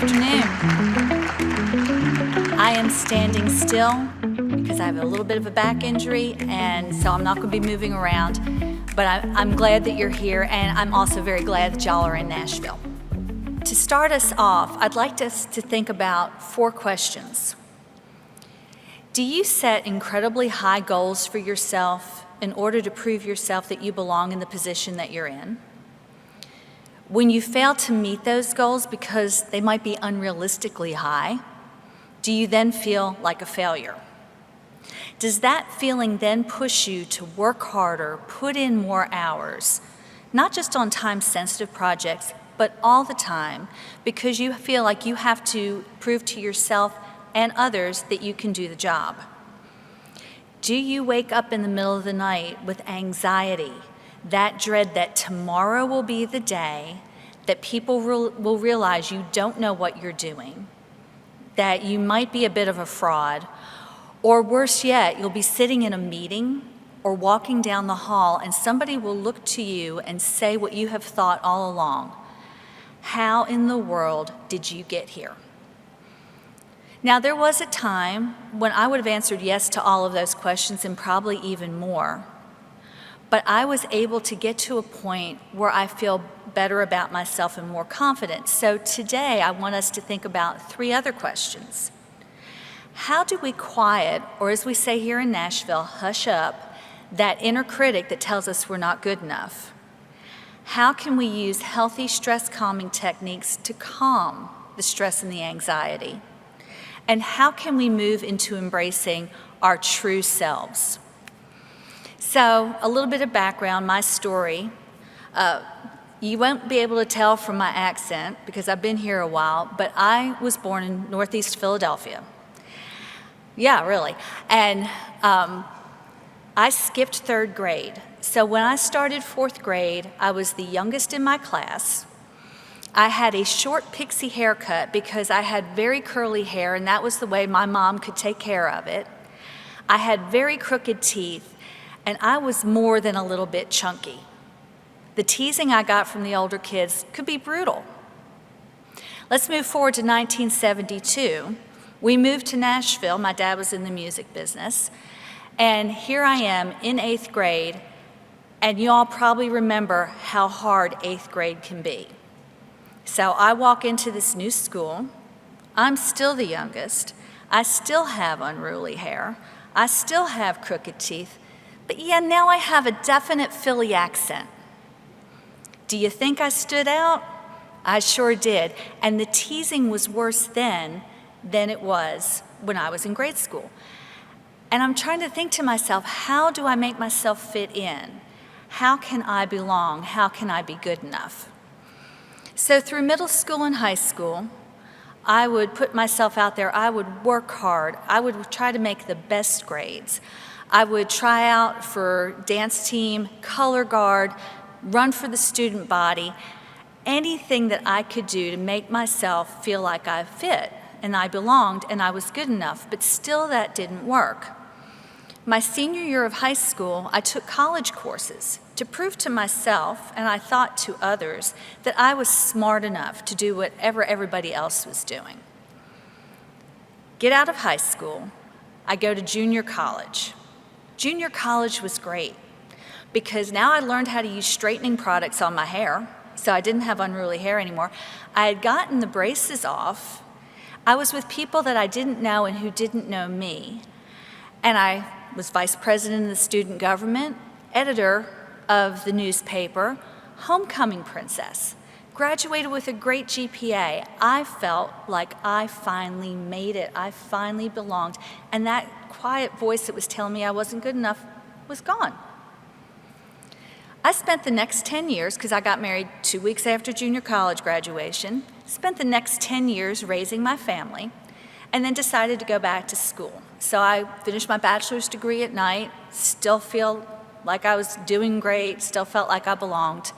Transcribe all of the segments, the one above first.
afternoon. I am standing still because I have a little bit of a back injury, and so I'm not going to be moving around. But I'm glad that you're here, and I'm also very glad that y'all are in Nashville. To start us off, I'd like us to think about 4 questions. Do you set incredibly high goals for yourself in order to prove yourself that you belong in the position that you're in? When you fail to meet those goals because they might be unrealistically high, do you then feel like a failure? Does that feeling then push you to work harder, put in more hours, not just on time-sensitive projects, but all the time, because you feel like you have to prove to yourself and others that you can do the job? Do you wake up in the middle of the night with anxiety, that dread that tomorrow will be the day that people will realize you don't know what you're doing, that you might be a bit of a fraud, or worse yet, you'll be sitting in a meeting or walking down the hall and somebody will look to you and say what you have thought all along: how in the world did you get here? Now, there was a time when I would have answered yes to all of those questions and probably even more. But I was able to get to a point where I feel better about myself and more confident. So today, I want us to think about 3 other questions. How do we quiet, or as we say here in Nashville, hush up, that inner critic that tells us we're not good enough? How can we use healthy stress calming techniques to calm the stress and the anxiety? And how can we move into embracing our true selves? So, a little bit of background, my story. You won't be able to tell from my accent because I've been here a while, but I was born in Northeast Philadelphia. Yeah, really. And I skipped 3rd grade. So when I started 4th grade, I was the youngest in my class. I had a short pixie haircut because I had very curly hair, and that was the way my mom could take care of it. I had very crooked teeth, and I was more than a little bit chunky. The teasing I got from the older kids could be brutal. Let's move forward to 1972. We moved to Nashville. My dad was in the music business. And here I am in 8th grade, and you all probably remember how hard 8th grade can be. So I walk into this new school. I'm still the youngest. I still have unruly hair. I still have crooked teeth. But yeah, now I have a definite Philly accent. Do you think I stood out? I sure did. And the teasing was worse then than it was when I was in grade school. And I'm trying to think to myself, how do I make myself fit in? How can I belong? How can I be good enough? So through middle school and high school, I would put myself out there. I would work hard. I would try to make the best grades. I would try out for dance team, color guard, run for the student body, anything that I could do to make myself feel like I fit and I belonged and I was good enough, but still that didn't work. My senior year of high school, I took college courses to prove to myself, and I thought to others, that I was smart enough to do whatever everybody else was doing. Get out of high school, I go to junior college. Junior college was great because now I learned how to use straightening products on my hair, so I didn't have unruly hair anymore. I had gotten the braces off. I was with people that I didn't know and who didn't know me. And I was vice president of the student government, editor of the newspaper, homecoming princess, graduated with a great GPA. I felt like I finally made it. I finally belonged. And that quiet voice that was telling me I wasn't good enough was gone. I spent the next 10 years, because I got married 2 weeks after junior college graduation, spent the next 10 years raising my family, and then decided to go back to school. So I finished my bachelor's degree at night, still feel like I was doing great, still felt like I belonged.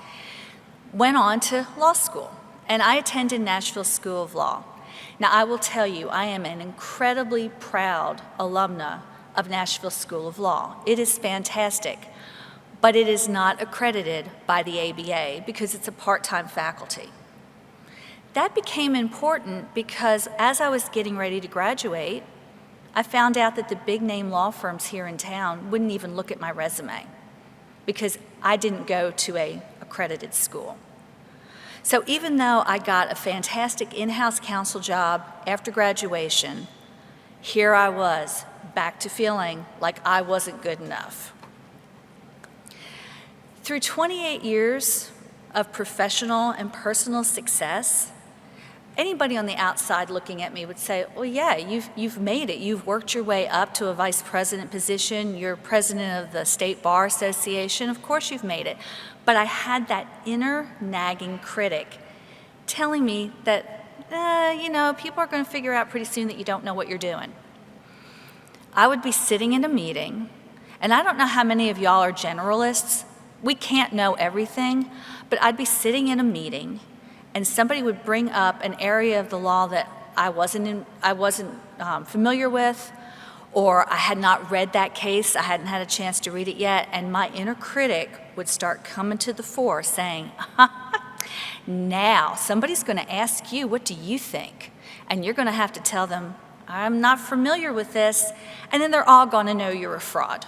Went on to law school, and I attended Nashville School of Law. Now, I will tell you, I am an incredibly proud alumna of Nashville School of Law. It is fantastic, but it is not accredited by the ABA because it's a part-time faculty. That became important because as I was getting ready to graduate, I found out that the big name law firms here in town wouldn't even look at my resume because I didn't go to an accredited school. So even though I got a fantastic in-house counsel job after graduation, here I was, back to feeling like I wasn't good enough. Through 28 years of professional and personal success, anybody on the outside looking at me would say, well, yeah, you've made it. You've worked your way up to a vice president position. You're president of the State Bar Association. Of course you've made it. But I had that inner nagging critic telling me that, people are going to figure out pretty soon that you don't know what you're doing. I would be sitting in a meeting, and I don't know how many of y'all are generalists. We can't know everything, but I'd be sitting in a meeting, and somebody would bring up an area of the law that I wasn't familiar with, or I had not read that case, I hadn't had a chance to read it yet, and my inner critic would start coming to the fore saying, now somebody's going to ask you, what do you think? And you're going to have to tell them, I'm not familiar with this, and then they're all going to know you're a fraud.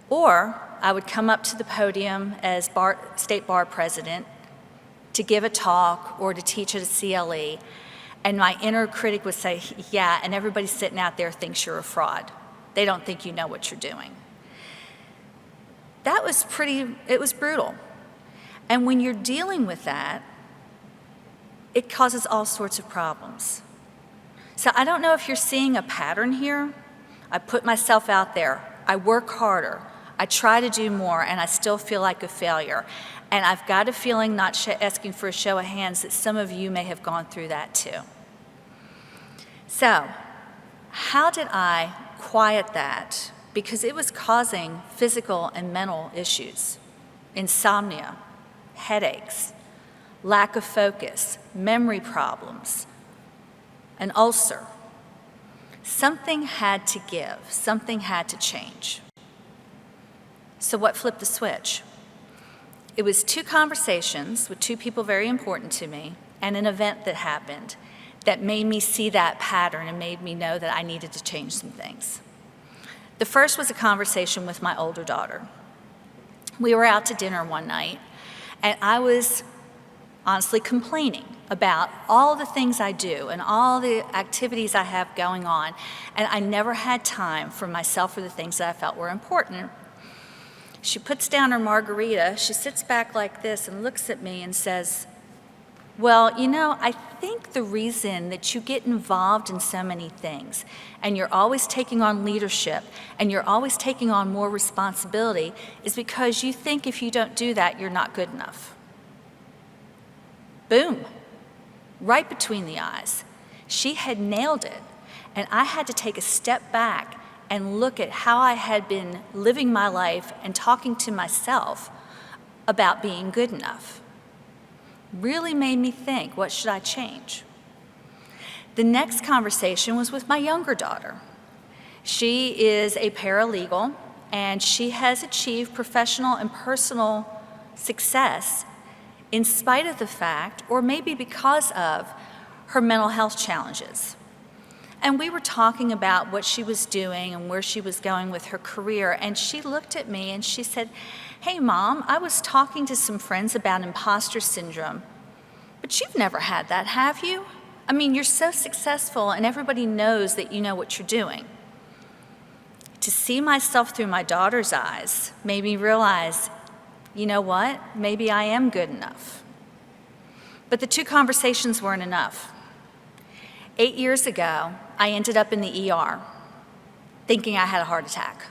Or I would come up to the podium as State Bar President to give a talk or to teach at a CLE, and my inner critic would say, yeah, and everybody sitting out there thinks you're a fraud. They don't think you know what you're doing. It was brutal. And when you're dealing with that, it causes all sorts of problems. So I don't know if you're seeing a pattern here. I put myself out there. I work harder. I try to do more, and I still feel like a failure. And I've got a feeling, not asking for a show of hands, that some of you may have gone through that too. So, how did I quiet that? Because it was causing physical and mental issues, insomnia, headaches, lack of focus, memory problems, an ulcer. Something had to give, something had to change. So what flipped the switch? It was 2 conversations with 2 people very important to me and an event that happened that made me see that pattern and made me know that I needed to change some things. The first was a conversation with my older daughter. We were out to dinner one night, and I was honestly complaining about all the things I do and all the activities I have going on, and I never had time for myself or the things that I felt were important. She puts down her margarita, she sits back like this and looks at me and says, well, I think the reason that you get involved in so many things and you're always taking on leadership and you're always taking on more responsibility is because you think if you don't do that, you're not good enough. Boom, right between the eyes. She had nailed it, and I had to take a step back and look at how I had been living my life and talking to myself about being good enough. Really made me think, what should I change? The next conversation was with my younger daughter. She is a paralegal, and she has achieved professional and personal success in spite of the fact, or maybe because of, her mental health challenges. And we were talking about what she was doing and where she was going with her career, and she looked at me and she said, hey, Mom, I was talking to some friends about imposter syndrome, but you've never had that, have you? I mean, you're so successful and everybody knows that you know what you're doing. To see myself through my daughter's eyes made me realize, you know what? Maybe I am good enough. But the 2 conversations weren't enough. 8 years ago, I ended up in the ER thinking I had a heart attack.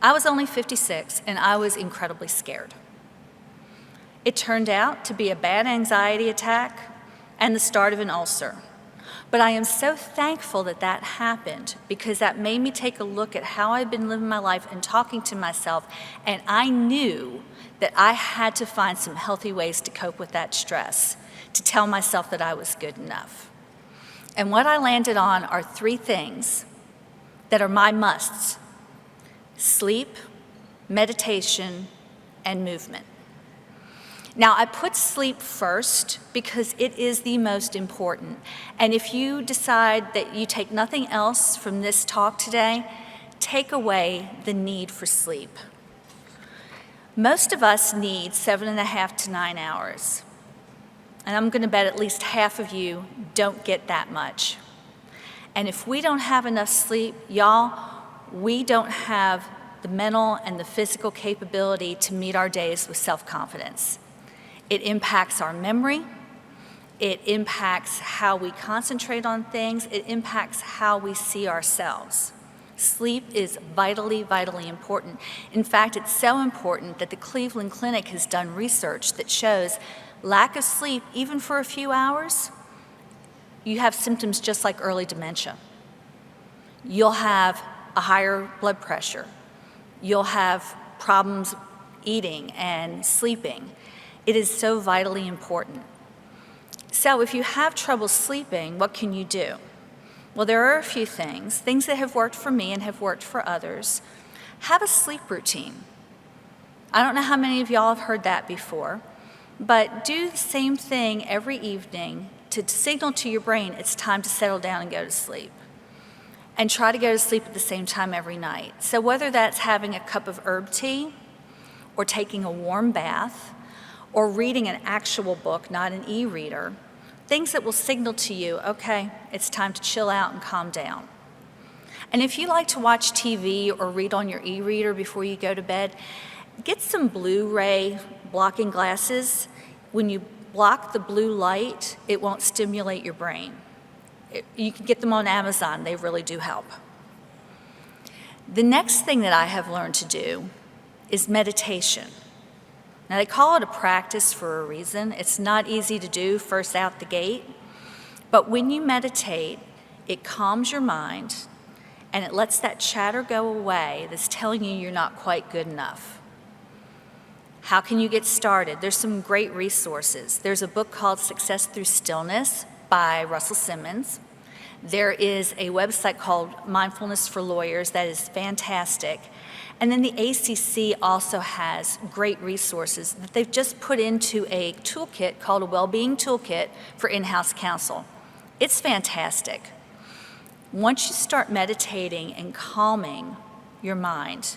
I was only 56 and I was incredibly scared. It turned out to be a bad anxiety attack and the start of an ulcer. But I am so thankful that that happened because that made me take a look at how I'd been living my life and talking to myself, and I knew that I had to find some healthy ways to cope with that stress, to tell myself that I was good enough. And what I landed on are 3 things that are my musts: sleep, meditation, and movement. Now, I put sleep first because it is the most important. And if you decide that you take nothing else from this talk today, take away the need for sleep. Most of us need 7.5 to 9 hours. And I'm going to bet at least half of you don't get that much. And if we don't have enough sleep, y'all, we don't have the mental and the physical capability to meet our days with self-confidence. It impacts our memory. It impacts how we concentrate on things. It impacts how we see ourselves. Sleep is vitally, vitally important. In fact, it's so important that the Cleveland Clinic has done research that shows lack of sleep, even for a few hours, you have symptoms just like early dementia. You'll have a higher blood pressure. You'll have problems eating and sleeping. It is so vitally important. So if you have trouble sleeping, what can you do? Well, there are a few things that have worked for me and have worked for others. Have a sleep routine. I don't know how many of y'all have heard that before, but do the same thing every evening to signal to your brain it's time to settle down and go to sleep. And try to go to sleep at the same time every night. So whether that's having a cup of herb tea, or taking a warm bath, or reading an actual book, not an e-reader, things that will signal to you, okay, it's time to chill out and calm down. And if you like to watch TV or read on your e-reader before you go to bed, get some Blu-ray blocking glasses. When you block the blue light, it won't stimulate your brain. You can get them on Amazon, they really do help. The next thing that I have learned to do is meditation. Now, they call it a practice for a reason. It's not easy to do first out the gate, but when you meditate, it calms your mind and it lets that chatter go away that's telling you you're not quite good enough. How can you get started? There's some great resources. There's a book called Success Through Stillness by Russell Simmons. There is a website called Mindfulness for Lawyers that is fantastic. And then the ACC also has great resources that they've just put into a toolkit called a Wellbeing Toolkit for in-house counsel. It's fantastic. Once you start meditating and calming your mind,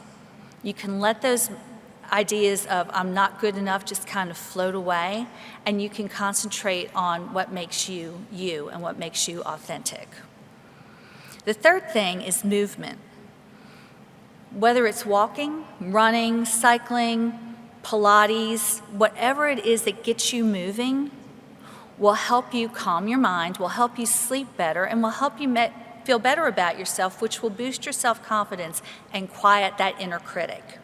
you can let those ideas of I'm not good enough just kind of float away, and you can concentrate on what makes you you and what makes you authentic. The third thing is movement. Whether it's walking, running, cycling, Pilates, whatever it is that gets you moving will help you calm your mind, will help you sleep better, and will help you feel better about yourself, which will boost your self-confidence and quiet that inner critic.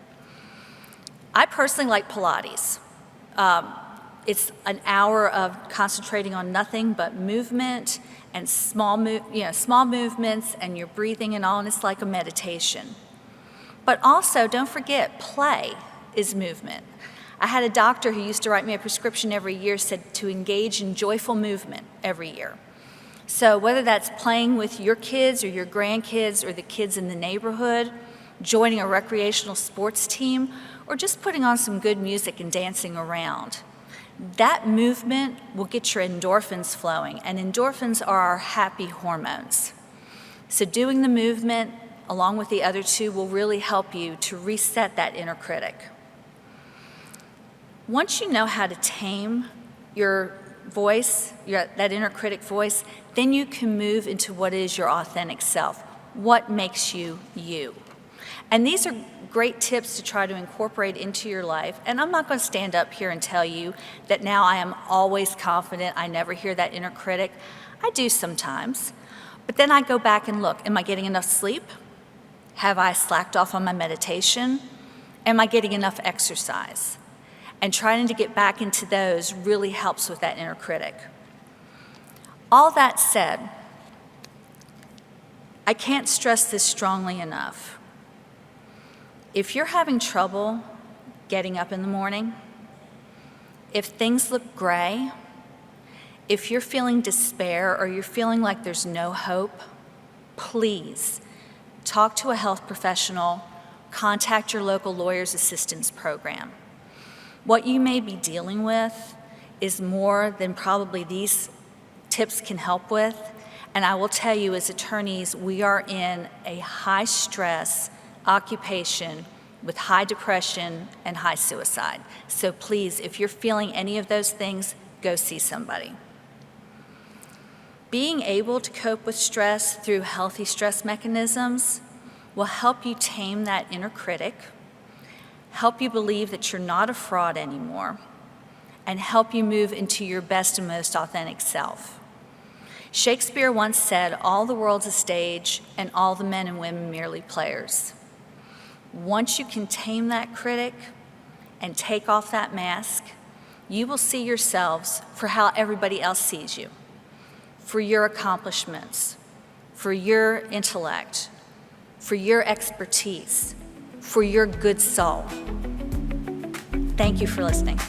I personally like Pilates. It's an hour of concentrating on nothing but movement and small movements, and you're breathing and all, and it's like a meditation. But also, don't forget, play is movement. I had a doctor who used to write me a prescription every year, said to engage in joyful movement every year. So whether that's playing with your kids or your grandkids or the kids in the neighborhood, joining a recreational sports team, or just putting on some good music and dancing around, that movement will get your endorphins flowing, and endorphins are our happy hormones. So doing the movement along with the other two will really help you to reset that inner critic. Once you know how to tame your voice, that inner critic voice, then you can move into what is your authentic self, what makes you you. And these are great tips to try to incorporate into your life. And I'm not going to stand up here and tell you that now I am always confident, I never hear that inner critic. I do sometimes. But then I go back and look, am I getting enough sleep? Have I slacked off on my meditation? Am I getting enough exercise? And trying to get back into those really helps with that inner critic. All that said, I can't stress this strongly enough. If you're having trouble getting up in the morning, if things look gray, if you're feeling despair or you're feeling like there's no hope, please talk to a health professional, contact your local lawyer's assistance program. What you may be dealing with is more than probably these tips can help with. And I will tell you, as attorneys, we are in a high-stress occupation with high depression and high suicide. So please, if you're feeling any of those things, go see somebody. Being able to cope with stress through healthy stress mechanisms will help you tame that inner critic, help you believe that you're not a fraud anymore, and help you move into your best and most authentic self. Shakespeare once said, "All the world's a stage, and all the men and women merely players." Once you can tame that critic and take off that mask, you will see yourselves for how everybody else sees you, for your accomplishments, for your intellect, for your expertise, for your good soul. Thank you for listening.